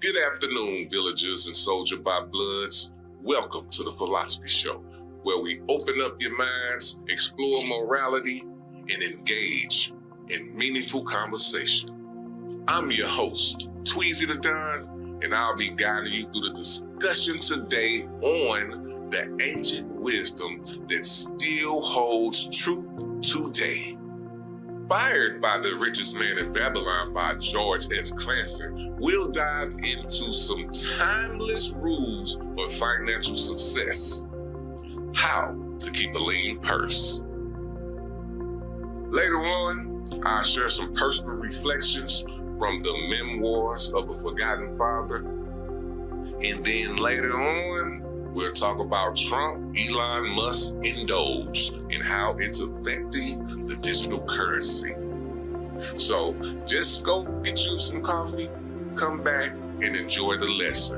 Good afternoon, villagers and soldier by bloods. Welcome to the Philosophy Show, where we open up your minds, explore morality, and engage in meaningful conversation. I'm your host, Tweezy the Don, and I'll be guiding you through the discussion today on the ancient wisdom that still holds truth today. Inspired by The Richest Man in Babylon by George S. Clason, we'll dive into some timeless rules for financial success. How to keep a lean purse. Later on, I'll share some personal reflections from the Memoirs of a Forgotten Father. And then later on, we'll talk about Trump, Elon Musk, and DOGE and how it's affecting the digital currency. So just go get you some coffee, come back, and enjoy the lesson.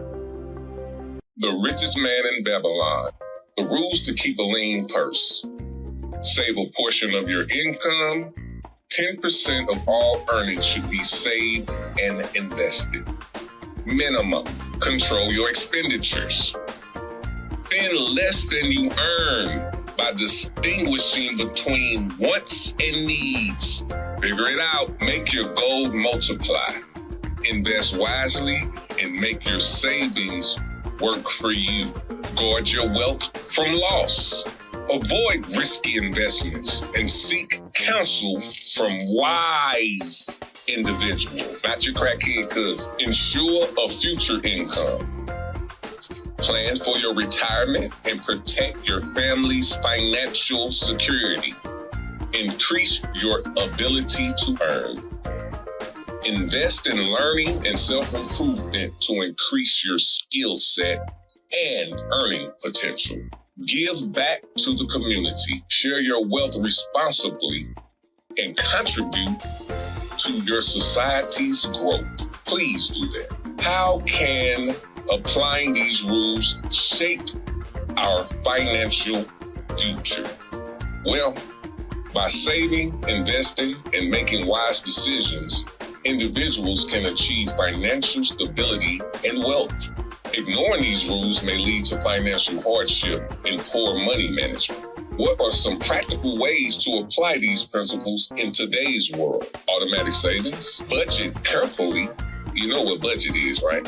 The Richest Man in Babylon. The rules to keep a lean purse. Save a portion of your income. 10% of all earnings should be saved and invested. Minimum. Control your expenditures. Spend less than you earn by distinguishing between wants and needs. Figure it out. Make your goal multiply. Invest wisely and make your savings work for you. Guard your wealth from loss. Avoid risky investments and seek counsel from wise individuals, not your crackhead cousins. Ensure a future income. Plan for your retirement and protect your family's financial security. Increase your ability to earn. Invest in learning and self-improvement to increase your skill set and earning potential. Give back to the community. Share your wealth responsibly and contribute to your society's growth. Please do that. How can applying these rules shape our financial future? Well, by saving, investing, and making wise decisions, individuals can achieve financial stability and wealth. Ignoring these rules may lead to financial hardship and poor money management. What are some practical ways to apply these principles in today's world? Automatic savings, budget carefully. You know what budget is, right?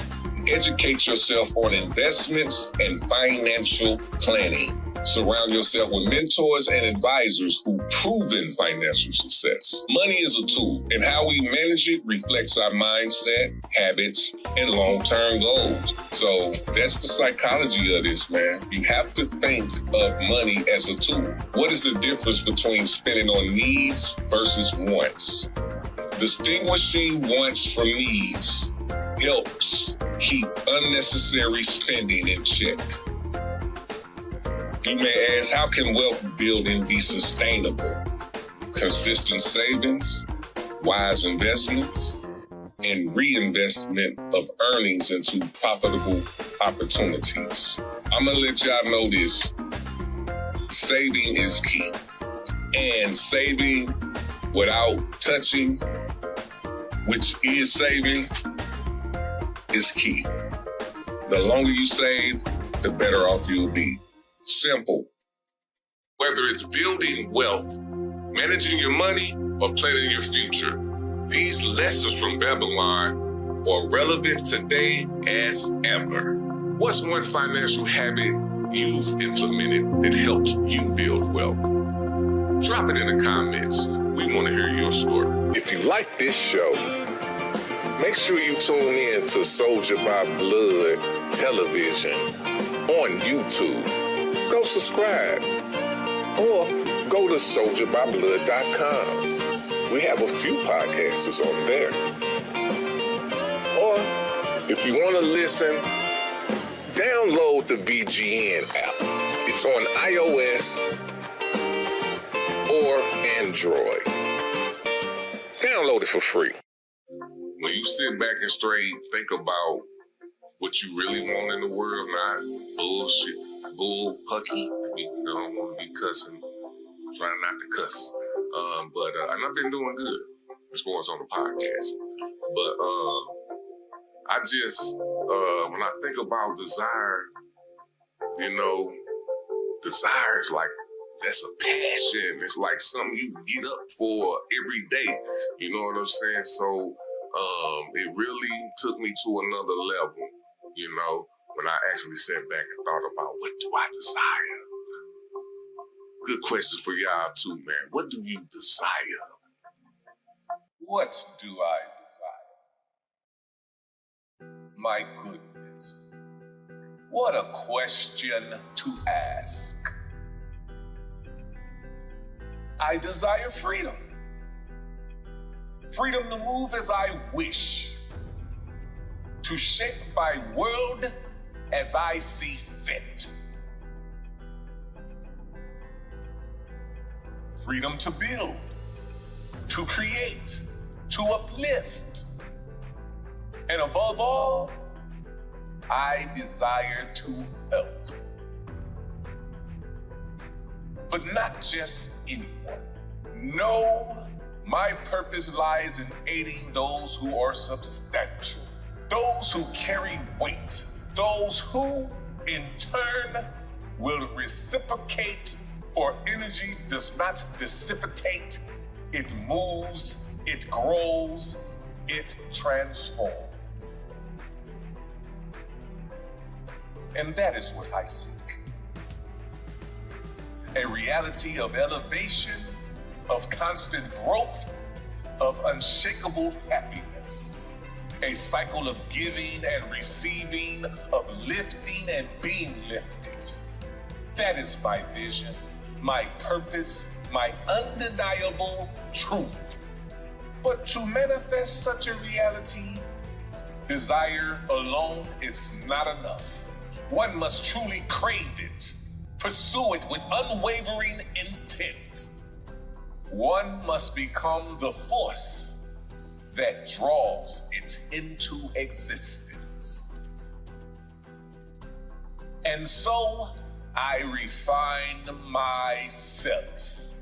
Educate yourself on investments and financial planning. Surround yourself with mentors and advisors who proven financial success. Money is a tool, and how we manage it reflects our mindset, habits, and long-term goals. So that's the psychology of this, man. You have to think of money as a tool. What is the difference between spending on needs versus wants? Distinguishing wants from needs helps keep unnecessary spending in check. You may ask, how can wealth building be sustainable? Consistent savings, wise investments, and reinvestment of earnings into profitable opportunities. I'm gonna let y'all know this. Saving is key. And saving without touching, which is saving, is key. The longer you save, the better off you'll be. Simple. Whether it's building wealth, managing your money, or planning your future, these lessons from Babylon are relevant today as ever. What's one financial habit you've implemented that helped you build wealth? Drop it in the comments. We want to hear your story. If you like this show, make sure you tune in to Soldier by Blood television on YouTube. Go subscribe or go to soldierbyblood.com. We have a few podcasters on there. Or if you want to listen, download the VGN app. It's on iOS or Android. Download it for free. When you sit back and straight think about what you really want in the world, not bullshit, bull pucky. I don't want to be cussing, trying not to cuss. And I've been doing good as far as on the podcast. But I just when I think about desire, desire is like, that's a passion. It's like something you get up for every day. You know what I'm saying? So it really took me to another level, when I actually sat back and thought about, what do I desire? Good question for y'all too, man. What do you desire? What do I desire? My goodness. What a question to ask. I desire freedom. Freedom to move as I wish. To shape my world as I see fit. Freedom to build, to create, to uplift. And above all, I desire to help. But not just anyone. No, my purpose lies in aiding those who are substantial, those who carry weight, those who, in turn, will reciprocate, for energy does not dissipate, it moves, it grows, it transforms. And that is what I seek. A reality of elevation, of constant growth, of unshakable happiness. A cycle of giving and receiving, of lifting and being lifted. That is my vision, my purpose, my undeniable truth. But to manifest such a reality, desire alone is not enough. One must truly crave it, pursue it with unwavering intent. One must become the force that draws it into existence. And so I refine myself.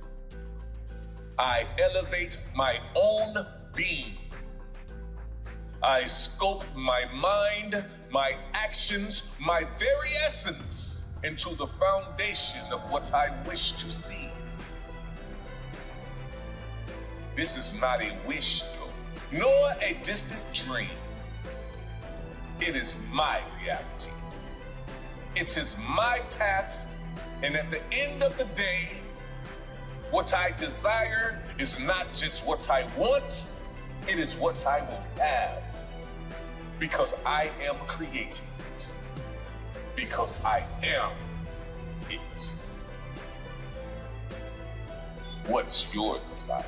I elevate my own being. I scope my mind, my actions, my very essence into the foundation of what I wish to see. This is not a wish, though, nor a distant dream. It is my reality. It is my path, and at the end of the day, what I desire is not just what I want, it is what I will have. Because I am creating it. Because I am it. What's your desire?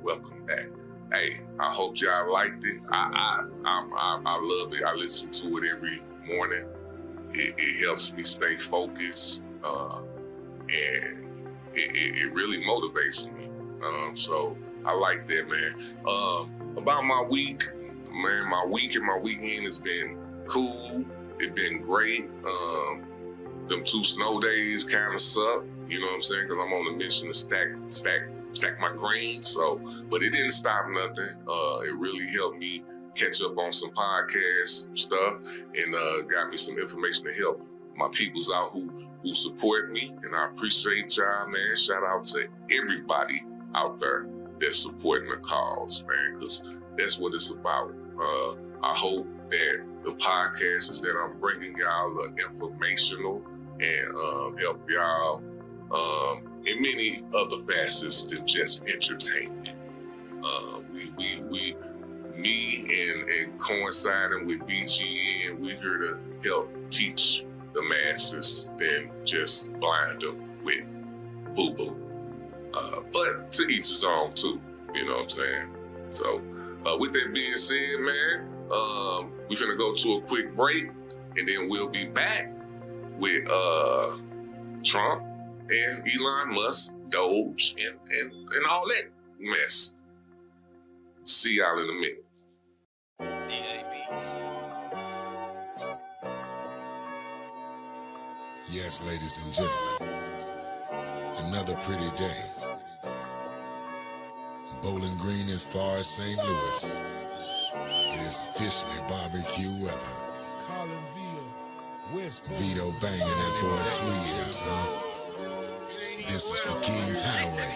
Welcome back. Hey, I hope y'all liked it. I love it. I listen to it every morning. It helps me stay focused, and it really motivates me. So I like that, man. About my week, man, my week and my weekend has been cool. It's been great. Them 2 snow days kind of suck, you know what I'm saying? Because I'm on a mission to stack my greens. So, but it didn't stop nothing. It really helped me catch up on some podcast stuff and got me some information to help my peoples out who support me. And I appreciate y'all, man. Shout out to everybody out there that's supporting the cause, man, because that's what it's about. I hope that the podcasts that I'm bringing y'all are informational and help y'all in many other facets than just entertainment. Me and coinciding with BGN, we're here to help teach the masses than just blind them with boo-boo. But to each his own too, you know what I'm saying? So with that being said, man, we're gonna go to a quick break and then we'll be back with Trump and Elon Musk, DOGE, and all that mess. See y'all in a minute. Yes, ladies and gentlemen, another pretty day. Bowling Green as far as St. Louis. It is officially barbecue weather. Vito banging that boy Tweez, huh? This is for Kings Highway.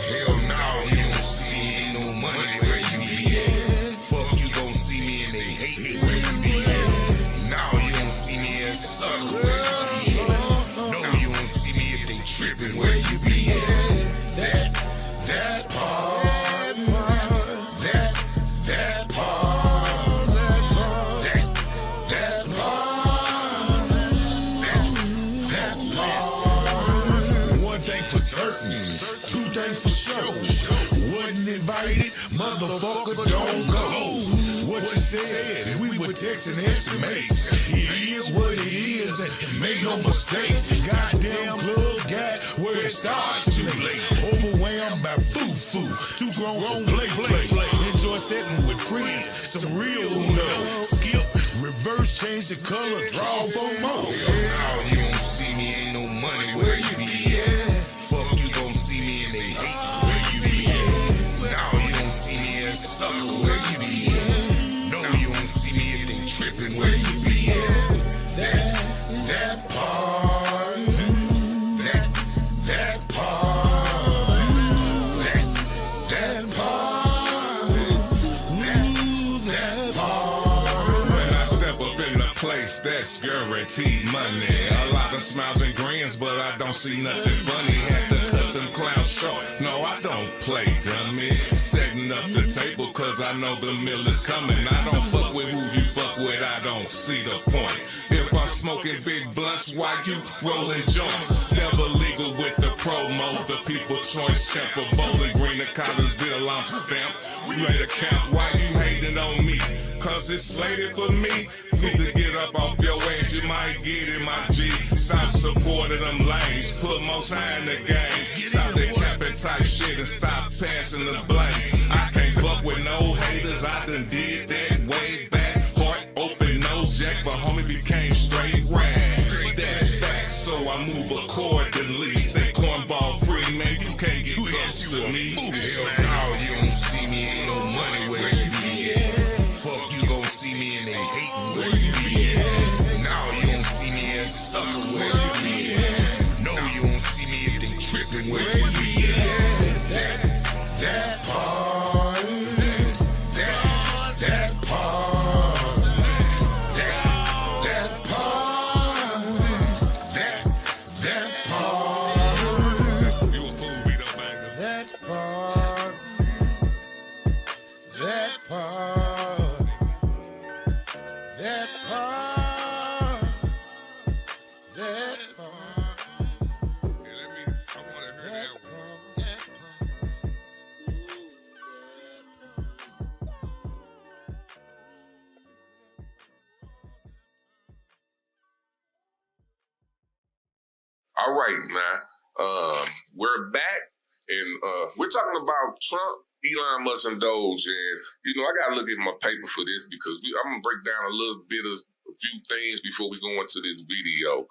Hell no, you don't see me, ain't no money where you be at. Fuck, you gon' see me and they hate where you be at. Now you don't see me as a sucker where you be at. No, you don't see me if they trippin' where you be at. That part. Invited, motherfucker, don't go. What you said, and we were texting estimates. It is what it is, and make no mistakes. Goddamn club got where it starts too late. Overwhelmed by foo-foo, too grown play. Enjoy setting with friends, some real love. Skip, reverse, change the color, draw for more. Now you don't see me, ain't no money where you be at. Fuck, you gon' see me and they hate where you be at. Now you don't see me as a sucker where you be at. No, you don't see me if they trippin' where you be at. That part. That part. That part. That part. When I step up in the place, that's guaranteed money. A lot of smiles and grins, but I don't see nothing funny. Had to cut them clowns short. No, I don't play dummy. Setting up the table cause I know the meal is coming. I don't fuck with who you fuck with, I don't see the point. If I'm smoking big blunts, why you rolling joints? Never legal with the promos, the people choice champ for Bowling Green and Collinsville, I'm stamped. We made a count, why you hating on me? Cause it's slated for me. Either get up off your ass, you might get in my G. Stop supporting them lanes, put most high in the game. Stop that capping type shit and stop passing the blame. I can't fuck with no haters, I done did that way back. Heart open, no jack, but homie became straight rag. That's facts, so I move accordingly. Stay cornball free, man, you can't get close to me. Hell no, you don't see me, ain't no money where you be at. Fuck, you gon' see me and they hatin' where you be at. Now you don't see me as a sucker where you be at. No, you don't see me if they trippin' where you be at. That part. That part. That part. That part. You a fool, Vito Banger. That part. That part. That part. That part. I wanna hear that one. All right, now, we're back, and we're talking about Trump, Elon Musk, and DOGE, and, you know, I got to look at my paper for this because I'm going to break down a little bit of a few things before we go into this video,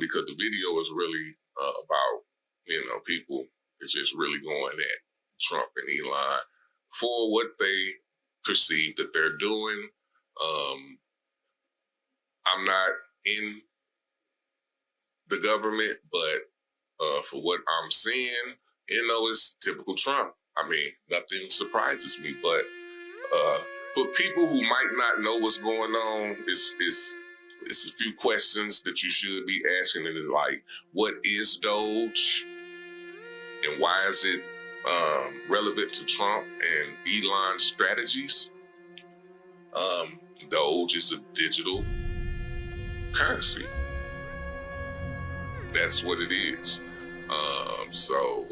because the video is really about, you know, people is just really going at Trump and Elon for what they perceive that they're doing. I'm not in the government, but for what I'm seeing, you know, it's typical Trump. I mean, nothing surprises me, but for people who might not know what's going on, it's a few questions that you should be asking. And it's like, what is DOGE? And why is it relevant to Trump and Elon's strategies? DOGE is a digital currency. That's what it is. So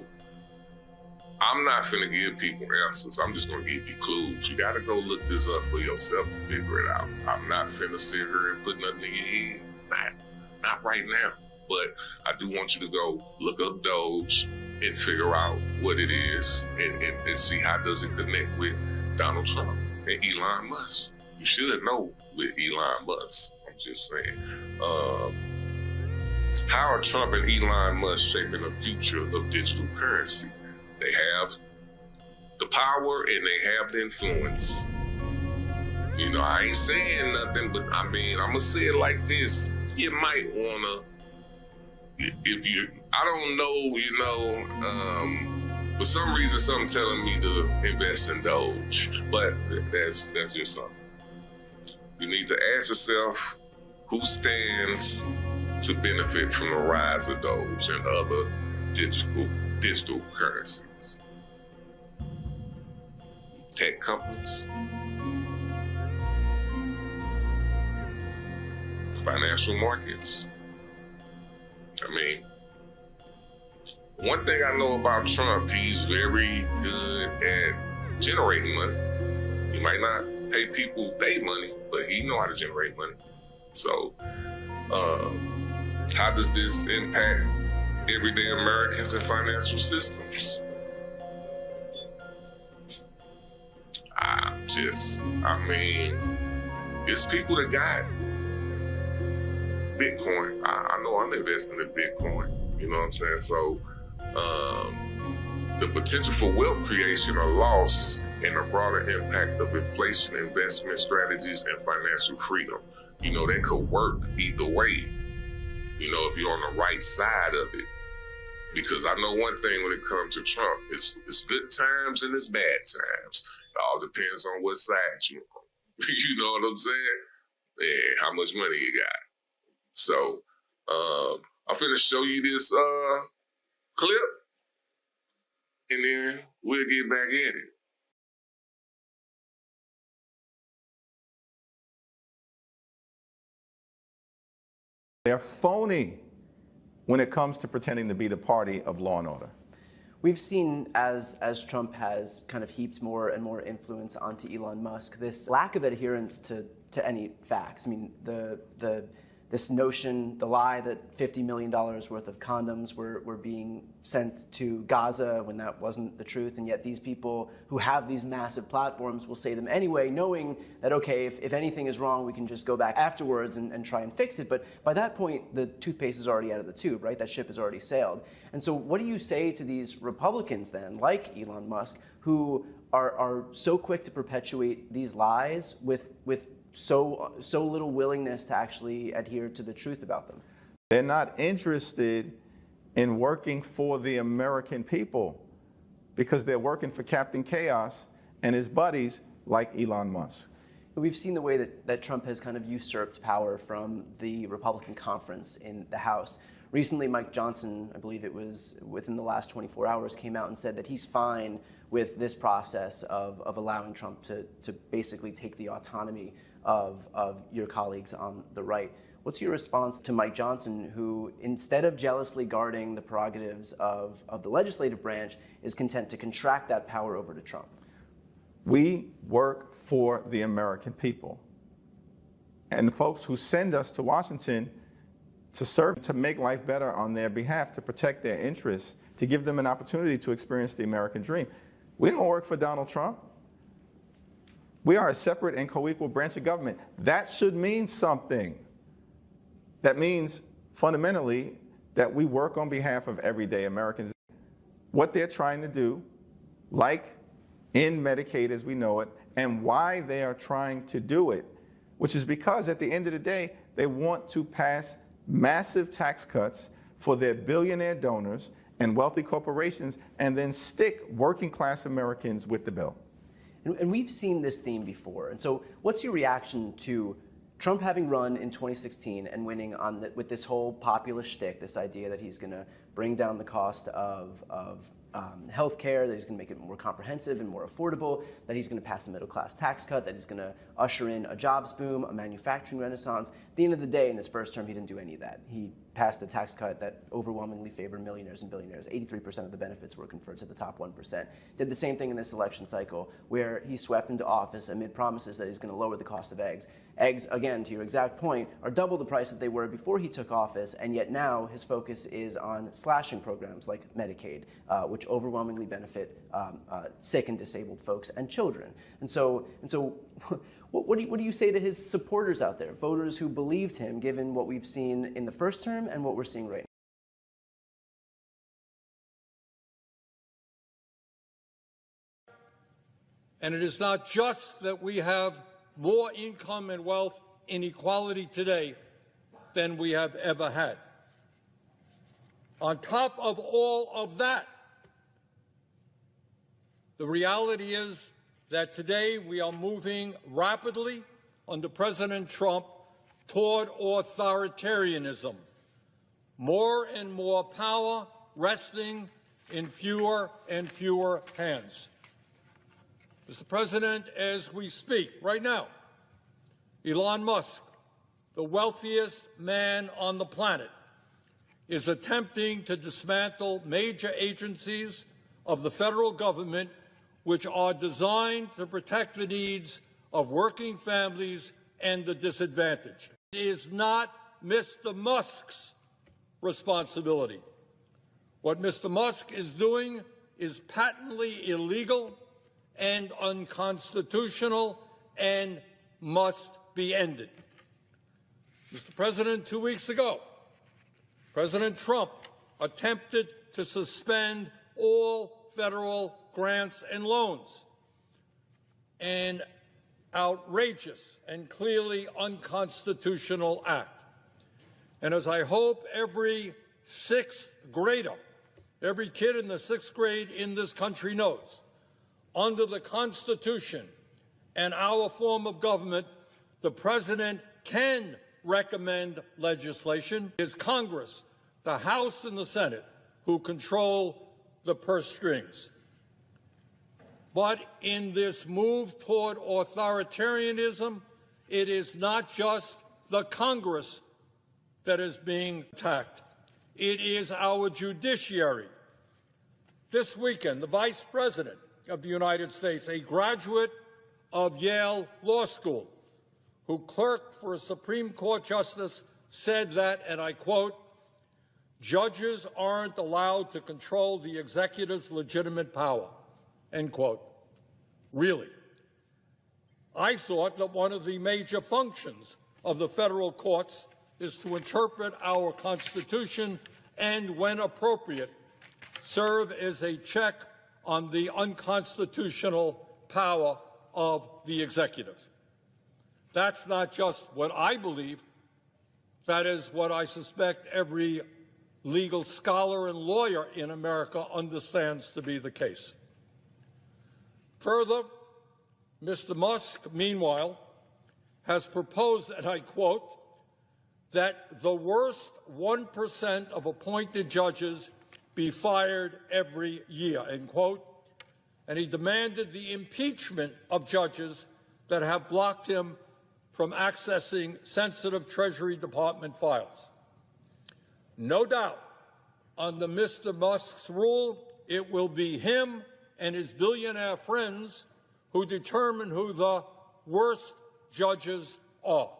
I'm not finna give people answers. I'm just gonna give you clues. You gotta go look this up for yourself to figure it out. I'm not finna sit here and put nothing in your head. Not right now. But I do want you to go look up DOGE and figure out what it is and see how does it connect with Donald Trump and Elon Musk. You should know with Elon Musk. I'm just saying. How are Trump and Elon Musk shaping the future of digital currency? They have the power and they have the influence. You know, I ain't saying nothing, but I mean, I'm gonna say it like this. You might wanna, I don't know, for some reason, something telling me to invest in DOGE, but that's just something. You need to ask yourself who stands to benefit from the rise of DOGE and other digital currencies. Tech companies, financial markets. I mean, one thing I know about Trump, he's very good at generating money. He might not pay people their money, but he know how to generate money. So, how does this impact everyday Americans and financial systems? It's people that got Bitcoin. I know I'm investing in Bitcoin. You know what I'm saying? So the potential for wealth creation or loss and the broader impact of inflation, investment strategies, and financial freedom. You know, that could work either way. You know, if you're on the right side of it. Because I know one thing when it comes to Trump, it's good times and it's bad times. It all depends on what side you're on. You know what I'm saying? And how much money you got. So, I'm finna show you this clip, and then we'll get back at it. They're phony when it comes to pretending to be the party of law and order. We've seen as Trump has kind of heaped more and more influence onto Elon Musk, this lack of adherence to any facts. I mean, this notion, the lie that $50 million worth of condoms were being sent to Gaza when that wasn't the truth, and yet these people who have these massive platforms will say them anyway, knowing that, okay, if anything is wrong, we can just go back afterwards and try and fix it. But by that point, the toothpaste is already out of the tube, right? That ship has already sailed. And so what do you say to these Republicans then, like Elon Musk, who are so quick to perpetuate these lies with so little willingness to actually adhere to the truth about them? They're not interested in working for the American people because they're working for Captain Chaos and his buddies like Elon Musk. We've seen the way that Trump has kind of usurped power from the Republican conference in the House. Recently, Mike Johnson, I believe it was within the last 24 hours, came out and said that he's fine with this process of allowing Trump to basically take the autonomy of your colleagues on the right. What's your response to Mike Johnson, who, instead of jealously guarding the prerogatives of the legislative branch, is content to contract that power over to Trump? We work for the American people. And the folks who send us to Washington to serve, to make life better on their behalf, to protect their interests, to give them an opportunity to experience the American dream. We don't work for Donald Trump. We are a separate and co-equal branch of government. That should mean something. That means, fundamentally, that we work on behalf of everyday Americans. What they're trying to do, like in Medicaid as we know it, and why they are trying to do it, which is because at the end of the day, they want to pass massive tax cuts for their billionaire donors and wealthy corporations, and then stick working class Americans with the bill. And we've seen this theme before. And so what's your reaction to Trump having run in 2016 and winning with this whole populist shtick, this idea that he's going to bring down the cost of healthcare, that he's going to make it more comprehensive and more affordable, that he's going to pass a middle-class tax cut, that he's going to usher in a jobs boom, a manufacturing renaissance. the end of the day, in his first term, he didn't do any of that. He passed a tax cut that overwhelmingly favored millionaires and billionaires. 83% of the benefits were conferred to the top 1%. Did the same thing in this election cycle, where he swept into office amid promises that he's going to lower the cost of eggs. Eggs, again, to your exact point, are double the price that they were before he took office, and yet now his focus is on slashing programs like Medicaid, which overwhelmingly benefit sick and disabled folks and children. And so what do you say to his supporters out there, voters who believed him, given what we've seen in the first term and what we're seeing right now? And it is not just that we have more income and wealth inequality today than we have ever had. On top of all of that, the reality is that today we are moving rapidly under President Trump toward authoritarianism. More and more power resting in fewer and fewer hands. Mr. President, as we speak right now, Elon Musk, the wealthiest man on the planet, is attempting to dismantle major agencies of the federal government which are designed to protect the needs of working families and the disadvantaged. It is not Mr. Musk's responsibility. What Mr. Musk is doing is patently illegal and unconstitutional and must be ended. Mr. President, 2 weeks ago, President Trump attempted to suspend all federal grants and loans, an outrageous and clearly unconstitutional act. And as I hope every sixth grader, every kid in the sixth grade in this country knows, under the Constitution and our form of government, the President can recommend legislation. It is Congress, the House and the Senate, who control the purse strings. But in this move toward authoritarianism, it is not just the Congress that is being attacked. It is our judiciary. This weekend, the Vice President of the United States, a graduate of Yale Law School, who clerked for a Supreme Court justice, said that, and I quote, "Judges aren't allowed to control the executive's legitimate power," end quote. Really? I thought that one of the major functions of the federal courts is to interpret our Constitution and, when appropriate, serve as a check on the unconstitutional power of the executive. That's not just what I believe. That is what I suspect every legal scholar and lawyer in America understands to be the case. Further, Mr. Musk, meanwhile, has proposed, and I quote, that the worst 1% of appointed judges be fired every year, end quote, and he demanded the impeachment of judges that have blocked him from accessing sensitive Treasury Department files. No doubt, under Mr. Musk's rule, it will be him and his billionaire friends who determine who the worst judges are.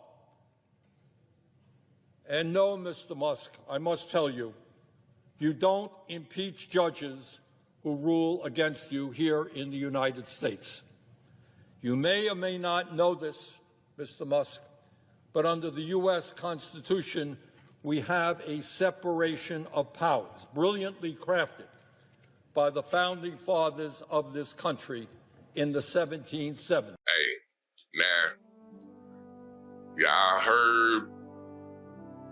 And no, Mr. Musk, I must tell you, you don't impeach judges who rule against you here in the United States. You may or may not know this, Mr. Musk, but under the U.S. Constitution, we have a separation of powers, brilliantly crafted by the founding fathers of this country in the 1770s. Hey, now, y'all heard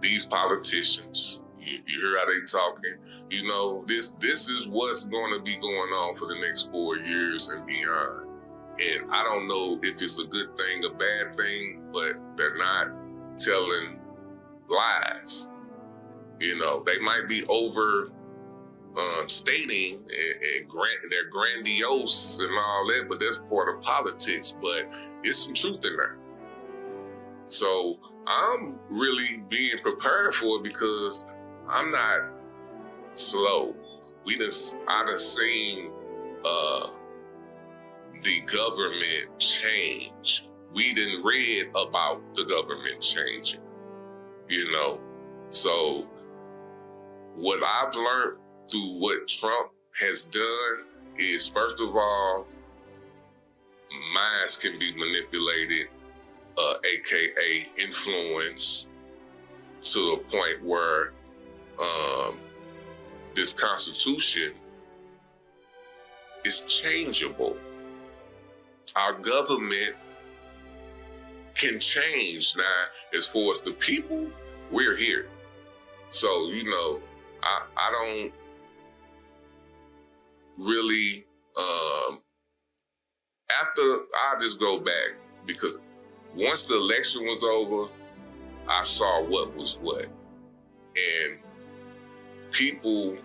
these politicians. You hear how they talking. You know, this is what's going to be going on for the next 4 years and beyond. And I don't know if it's a good thing or bad thing, but they're not telling lies. You know, they might be over stating and they're grandiose and all that, but that's part of politics. But it's some truth in there. So I'm really being prepared for it because I'm not slow. I done seen the government change. We done read about the government changing, you know? So what I've learned through what Trump has done is, first of all, minds can be manipulated, AKA influence, to a point where this Constitution is changeable. Our government can change. Now, as far as the people, we're here. So, you know, I don't really, I'll just go back, because once the election was over, I saw what was what. And people,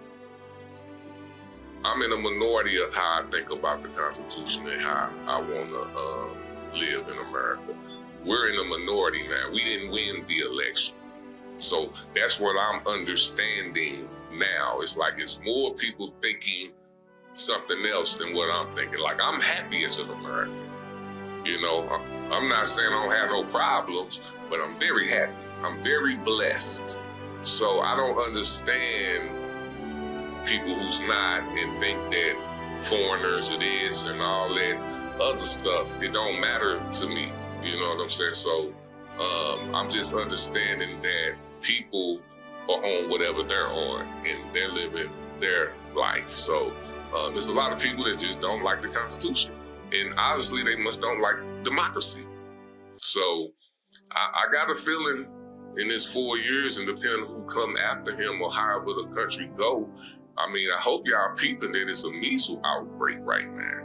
I'm in a minority of how I think about the Constitution and how I want to live in America. We're in a minority now. We didn't win the election. So that's what I'm understanding now. It's like it's more people thinking something else than what I'm thinking. Like, I'm happy as an American. You know, I'm not saying I don't have no problems, but I'm very happy. I'm very blessed. So I don't understand people who's not and think that foreigners are this and all that other stuff. It don't matter to me. You know what I'm saying? So I'm just understanding that people are on whatever they're on and they're living their life. So there's a lot of people that just don't like the Constitution. And obviously they don't like democracy. So I got a feeling in this 4 years, and depending on who come after him or however the country go, I mean, I hope y'all peeping that it's a measles outbreak right now.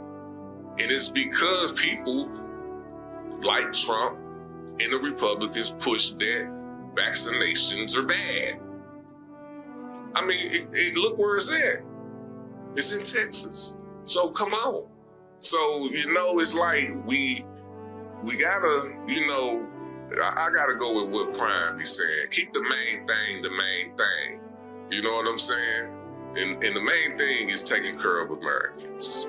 And it's because people like Trump and the Republicans push that vaccinations are bad. I mean, look where it's at. It's in Texas. So come on. So, you know, it's like we gotta, you know, I gotta go with what Prime be saying. Keep the main thing the main thing. You know what I'm saying? And the main thing is taking care of Americans.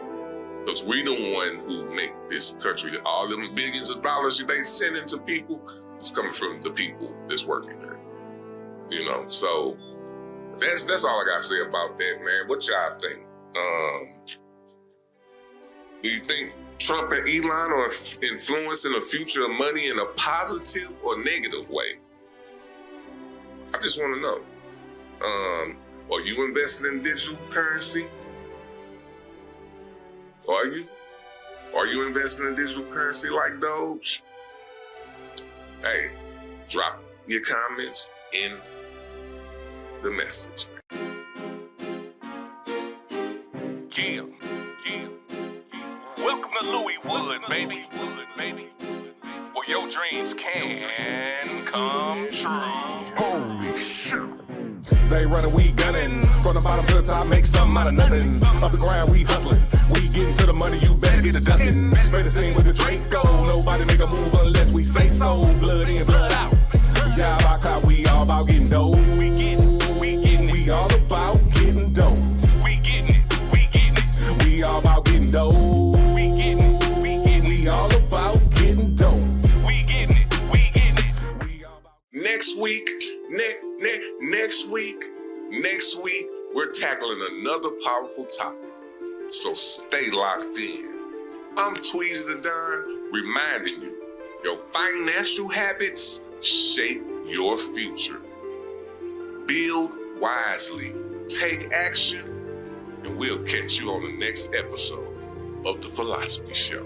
Because we the one who make this country. All them billions of dollars they send into people, it's coming from the people that's working there. You know, so that's all I gotta say about that, man. What y'all think? Do you think Trump and Elon are influencing the future of money in a positive or negative way? I just want to know. Are you investing in digital currency? Are you? Are you investing in digital currency like DOGE? Hey, drop your comments in the message. Yeah. Welcome to Louis Wood, baby. Where your dreams can come true. Holy shit. They running, we gunning. From the bottom to the top, make something out of nothing. Up the ground, we hustling. We getting to the money, you better get a ducking. Spray the scene with the Draco. Nobody make a move unless we say so. Blood in, blood out. Yeah, about clout, we all about getting dough. We all about getting dough. We all about getting dough. We all about getting dough. Next week, we're tackling another powerful topic. So stay locked in. I'm Tweezy the Don, reminding you, your financial habits shape your future. Build wisely, take action, and we'll catch you on the next episode of the Philosophy Show.